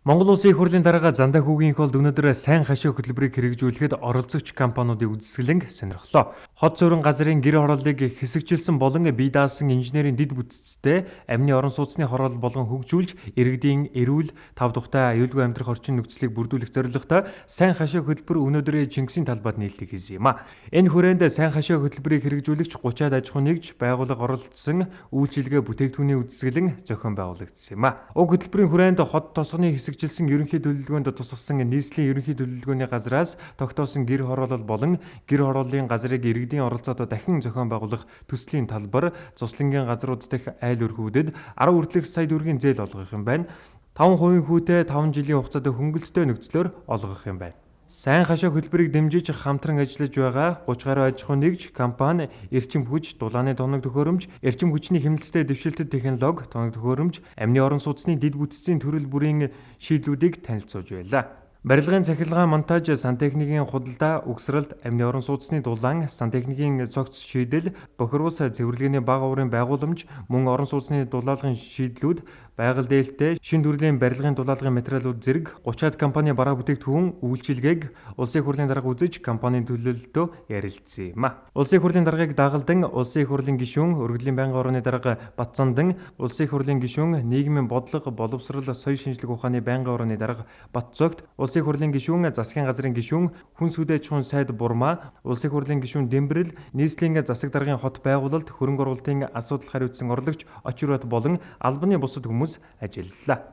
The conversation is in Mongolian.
Монгол Улсын их хурлын дарга Зандаа хүүгийн холд өнөөдөр сайн хашаа хөтөлбөрийг хэрэгжүүлэхэд оролцогч компаниудыг үзэсгэлэн сонирхлоо. Хот суурин газрын гэр хорооллыг хэсэгчилсэн болон бие даасан инженерийн дэд бүтцтэй амины орон сууцны хороол болгон хөгжүүлж, иргэдийн эрүүл, тав тухтай аюулгүй амьдрах орчин нөхцөлийг бүрдүүлэх зорилготой сайн хашаа хөтөлбөр өнөөдөр Чингисийн талбайд нийлдэг хийсэн юм а. Энэ хүрээнд сайн хашаа хөтөлбөрийг хэрэгжүүлэгч 30-аад аж ахуй нэгж байгууллага оролцсон үйлчилгээ бүтээгдэхүүний үзэсгэлэн зохион байгуулагдсан юм а. Уг хөтөлбөрийн хүрээнд хот тосгоны хэсэгчилсэн ерөнхий төлөвлөгөөнд тусгасан нийслэлийн ерөнхий төлөвлөгөөний газраас тогтоосон гэр хороолол болон гэр хорооллын газрыг иргэдийн оролцоотоо дахин зохион байгуулах төслийн талбар, цуслангийн газрууд дахь айл өрхүүдэд 10 хүртэлх сая төгрөгийн зээл олгох юм байна. 5% хүүтэй 5 жилийн хугацаанд хөнгөлөлттэй нөхцлөөр олгох юм байна. Сайн хашаа хөтөлбөрийг дэмжиж хамтран ажиллаж байгаа 30 гаруй аж ахуй нэгж компани эрчим хүч, дулааны тоног төхөөрөмж, эрчим хүчний хэмнэлттэй дэвшилтэд технологи, тоног төхөөрөмж, амины орон сууцны дэд бүтцийн төрөл бүрийн шийдлүүдийг танилцуулж байлаа. Барилгын цахилгаан, монтаж, сантехникийн худалдаа, угсралд, амины орон сууцны дулаан, сантехникийн цогц шийдэл, бохирус цэвэрлэгээний бага уурын байгууламж, мөн орон сууцны дулаалгын шийдлүүд, байгаль дээлтэй, шин төрлийн барилгын дулаалгын материалууд зэрэг 30-аад компани бараа бүтээгдэхүүн үйлчилгээг Улсын их хурлын дарга үзэж компанийн төлөөлөлтөө ярилцсан юм а. Улсын их хурлын даргаыг дагалдан Улсын их хурлын гишүүн, өргөдлийн байнгын орооны дарга Батцандан, Улсын их хурлын гишүүн, нийгмийн бодлого, боловсрол, соёл шинжлэх ухааны байнгын орооны дарга Батцогт, Улсын их хурлын гишүүн, засгийн газрын гишүүн, хүнс үдээ чухал сайд Бурмаа, Улсын их хурлын гишүүн Дэмбэрэл, нийслэлийн засаг даргын хот байгуулалт, хөрөнгө оруулалтын асуудал хариуцсан орлогч Очирбат болон албаны бусад хүмүүс ажиллалаа.